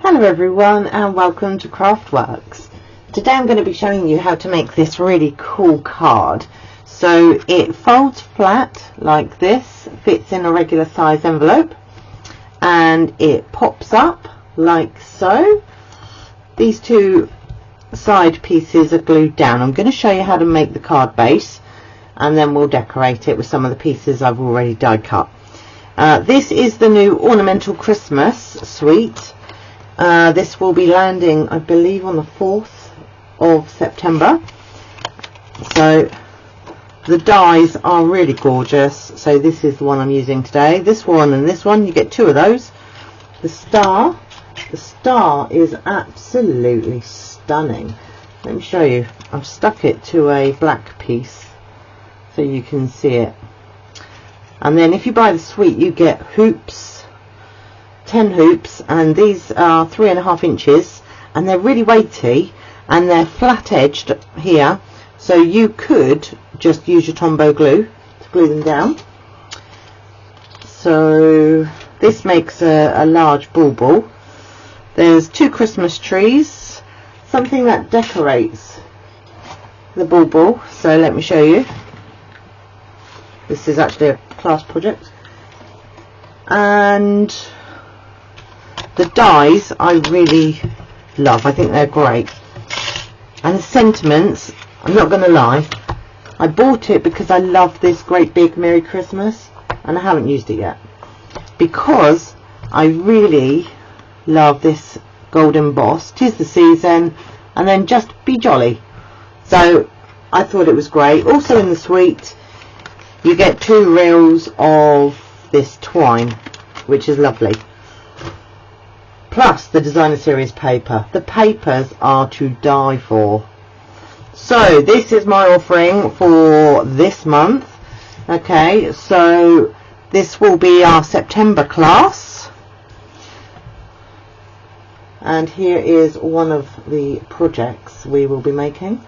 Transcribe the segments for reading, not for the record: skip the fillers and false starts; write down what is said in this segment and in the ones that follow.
Hello everyone and welcome to Craftworks. Today I'm going to be showing you how to make this really cool card. So it folds flat like this, fits in a regular size envelope, and it pops up like so. These two side pieces are glued down. I'm going to show you how to make the card base and then we'll decorate it with some of the pieces I've already die cut. This is the new Ornamental Christmas suite. This will be landing, I believe, on the 4th of September. So the dies are really gorgeous. So this is the one I'm using today. This one and this one, you get two of those. The star is absolutely stunning. Let me show you. I've stuck it to a black piece so you can see it. And then if you buy the suite, you get hoops, 10 hoops, and these are 3.5 inches, and they're really weighty and they're flat edged here, so you could just use your Tombow glue to glue them down. So this makes a large bauble. There's 2 Christmas trees, something that decorates the bauble, so let me show you. This is actually a class project. And the dies I really love. I think they're great. And the sentiments, I'm not going to lie, I bought it because I love this great big Merry Christmas, and I haven't used it yet because I really love this gold embossed, 'tis the season, and then just be jolly. So I thought it was great. Also in the suite you get 2 reels of this twine, which is lovely, plus the designer series paper. The papers are to die for. So this is my offering for this month. Okay, so this will be our September class, and here is one of the projects we will be making.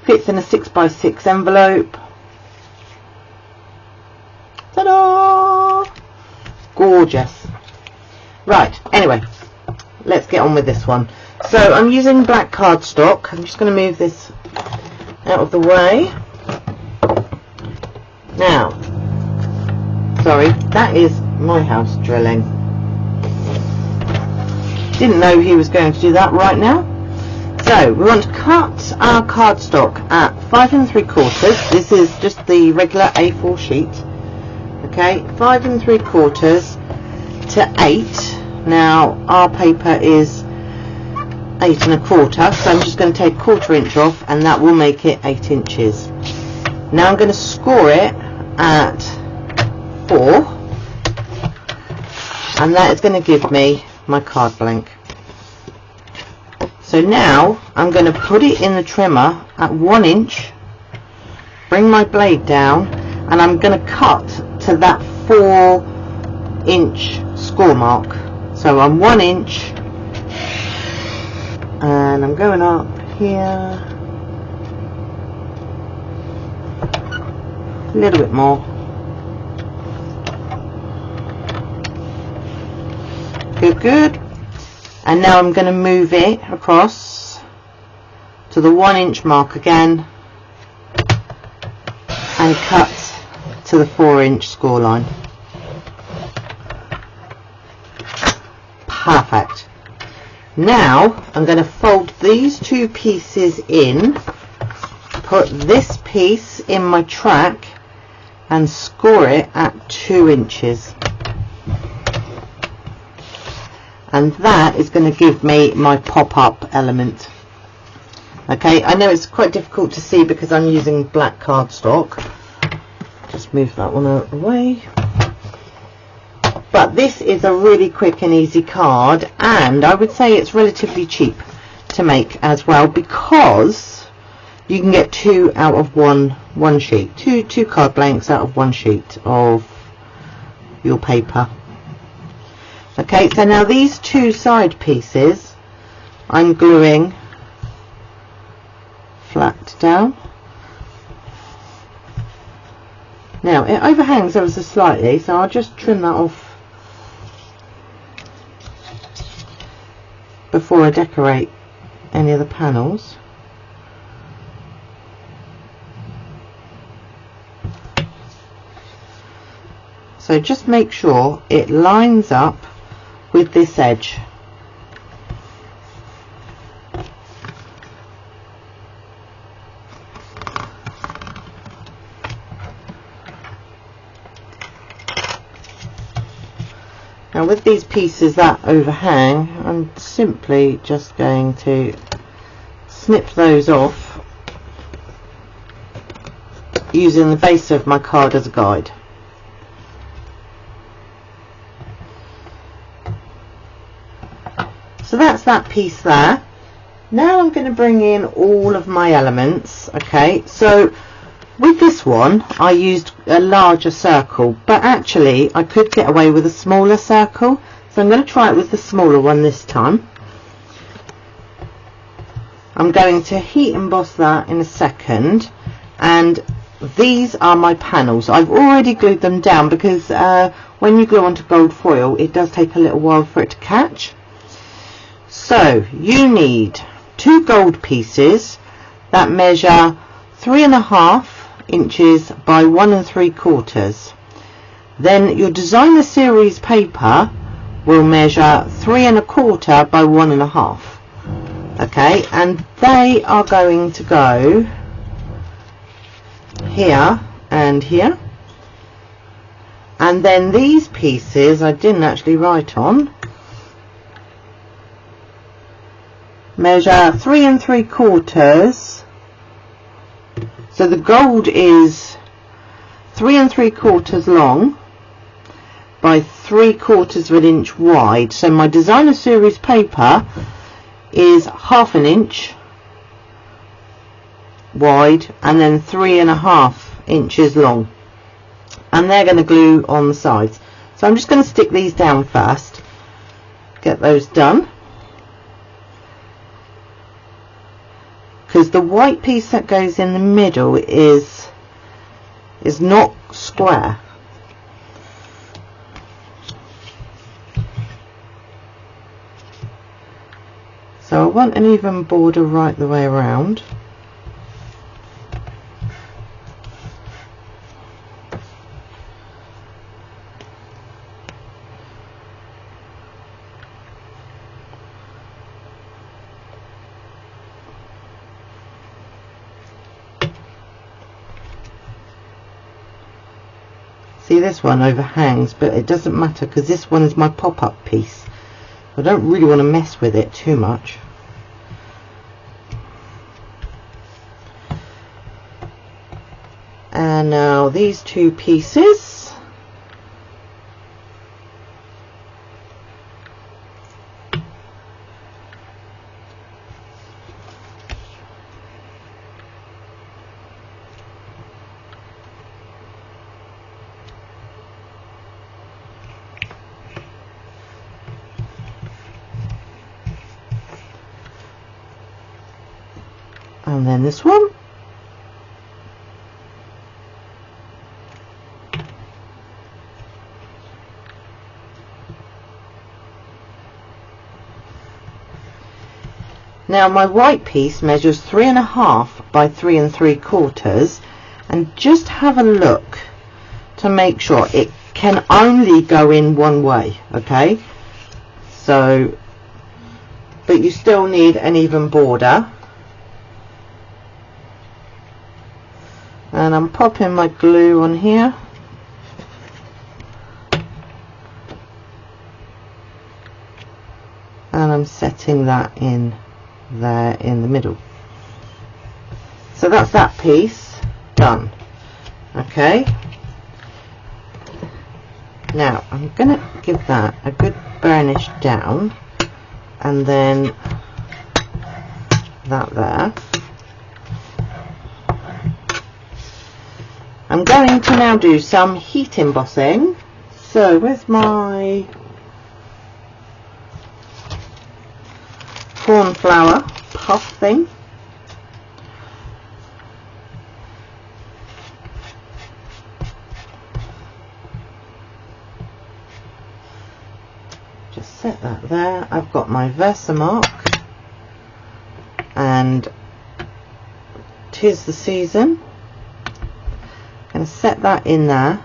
Fits in a 6x6 envelope. Ta-da! Gorgeous. Right, anyway, let's get on with this one. So I'm using black cardstock. I'm just going to move this out of the way. Now, sorry, that is my house drilling. Didn't know he was going to do that right now. So we want to cut our cardstock at 5 3/4. This is just the regular A4 sheet. Okay, 5 3/4 to 8. Now our paper is 8 1/4, so I'm just going to take 1/4 inch off, and that will make it 8 inches. Now I'm going to score it at 4, and that is going to give me my card blank. So now I'm going to put it in the trimmer at 1 inch, bring my blade down, and I'm going to cut to that 4 inch score mark. So I'm 1 inch, and I'm going up here a little bit more. Good, good. And now I'm going to move it across to the 1 inch mark again and cut to the 4 inch score line. Perfect. Now I'm going to fold these 2 pieces in, put this piece in my track and score it at 2 inches. And that is going to give me my pop-up element. Okay, I know it's quite difficult to see because I'm using black cardstock. Just move that one out of the way. But this is a really quick and easy card, and I would say it's relatively cheap to make as well, because you can get 2 out of one sheet, two card blanks out of 1 sheet of your paper. Okay, so now these 2 side pieces I'm gluing flat down. Now it overhangs ever so slightly, so I'll just trim that off before I decorate any of the panels. So just make sure it lines up with this edge. Now with these pieces that overhang, I'm simply just going to snip those off using the base of my card as a guide. So that's that piece there. Now I'm going to bring in all of my elements. Okay, so with this one I used a larger circle, but actually I could get away with a smaller circle, so I'm going to try it with the smaller one this time. I'm going to heat emboss that in a second, and these are my panels. I've already glued them down because when you glue onto gold foil it does take a little while for it to catch. So you need 2 gold pieces that measure 3.5 inches by 1 3/4. Then your designer series paper will measure 3 1/4 by 1 1/2. Okay, and they are going to go here and here. And then these pieces I didn't actually write on, measure 3 3/4. So the gold is 3 3/4 long by 3/4 of an inch wide. So my designer series paper is 1/2 inch wide and then 3.5 inches long, and they're going to glue on the sides. So I'm just going to stick these down first, get those done, because the white piece that goes in the middle is not square. So I want an even border right the way around. See, this one overhangs, but it doesn't matter because this one is my pop-up piece. I don't really want to mess with it too much. And now these 2 pieces, and then this one. Now my white piece measures 3.5 by 3 3/4, and just have a look to make sure it can only go in one way. Okay, so but you still need an even border. And I'm popping my glue on here, and I'm setting that in there in the middle. So that's that piece done. Okay, now I'm gonna give that a good burnish down, and then that there. I'm going to now do some heat embossing. So where's my cornflower puff thing? just set that there. I've got my Versamark and 'Tis the Season. I'm going to set that in there.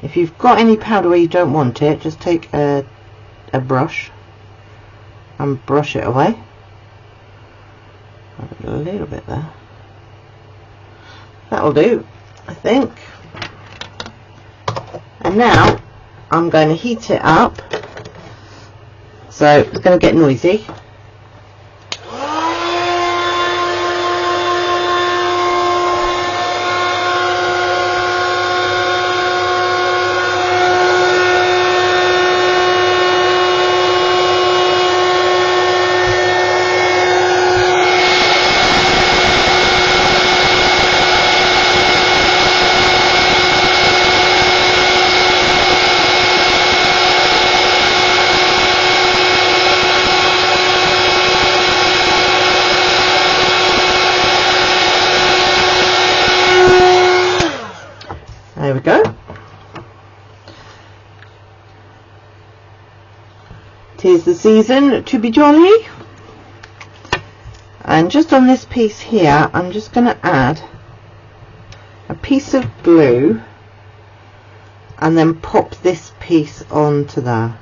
If you've got any powder where you don't want it, just take a brush and brush it away. A little bit there. That'll do, I think. And now I'm going to heat it up. So it's going to get noisy. There we go. 'Tis the season to be jolly. And just on this piece here, I'm just going to add a piece of glue and then pop this piece onto there.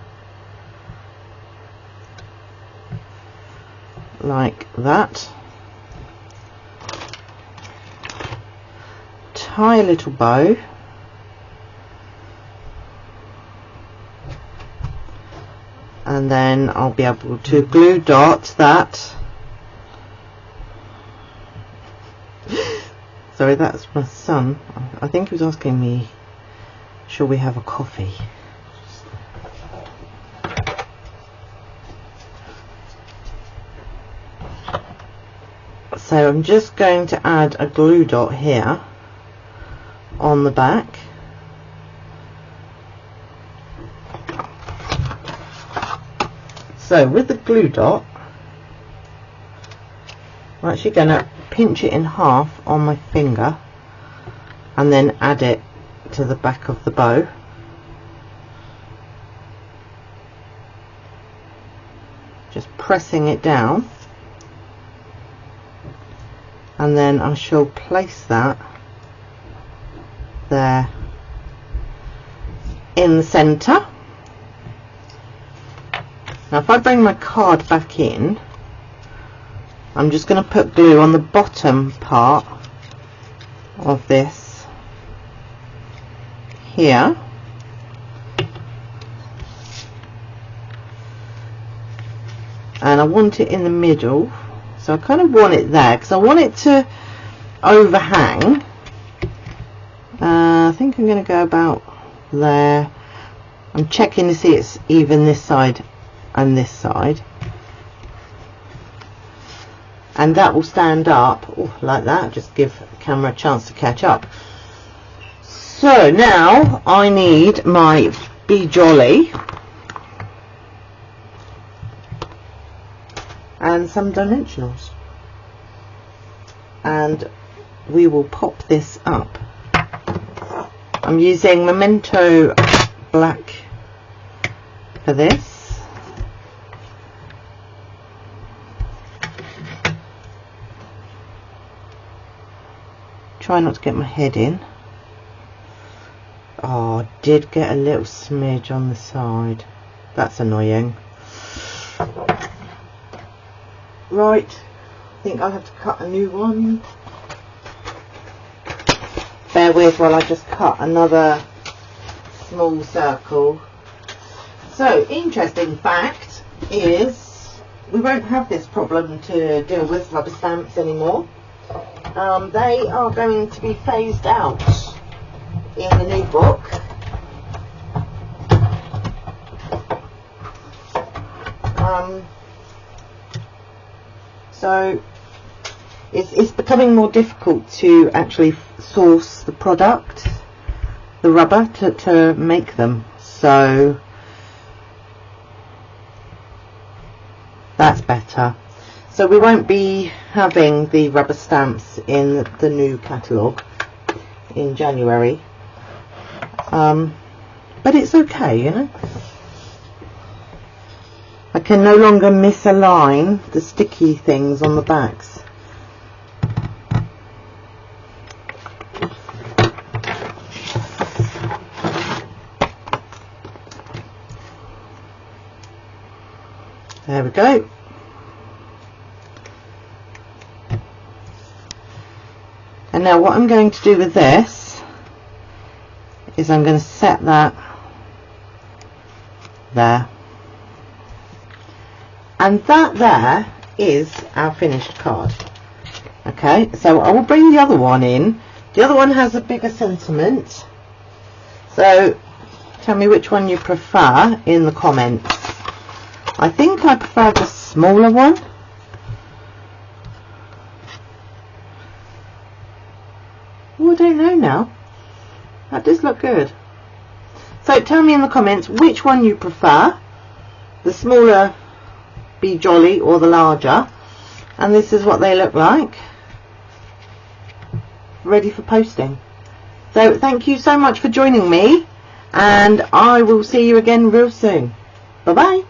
Like that. Tie a little bow. And then I'll be able to glue dot that. Sorry, that's my son. I think he was asking me, shall we have a coffee? So I'm just going to add a glue dot here on the back. So with the glue dot, I'm actually going to pinch it in half on my finger and then add it to the back of the bow. Just pressing it down, and then I shall place that there in the centre. Now if I bring my card back in, I'm just going to put glue on the bottom part of this here. And I want it in the middle, so I kind of want it there because I want it to overhang. I think I'm going to go about there. I'm checking to see it's even this side and this side, and that will stand up like that. Just give the camera a chance to catch up. So now I need my Be Jolly and some dimensionals, and we will pop this up. I'm using Ornamental black for this. Try not to get my head in. Oh, I did get a little smidge on the side. That's annoying. Right, I think I'll have to cut a new one. Bear with while I just cut another small circle. So, interesting fact is we won't have this problem to deal with rubber stamps anymore. They are going to be phased out in the new book. So it's becoming more difficult to actually source the product, the rubber, to make them. So that's better. So we won't be having the rubber stamps in the new catalogue in January. But it's okay, you know. I can no longer misalign the sticky things on the backs. There we go. And now what I'm going to do with this is I'm going to set that there. And that there is our finished card. Okay, so I will bring the other one in. The other one has a bigger sentiment. So tell me which one you prefer in the comments. I think I prefer the smaller one. Oh, I don't know now. That does look good. So tell me in the comments which one you prefer. The smaller Be Jolly or the larger. And this is what they look like. Ready for posting. So thank you so much for joining me. And I will see you again real soon. Bye bye.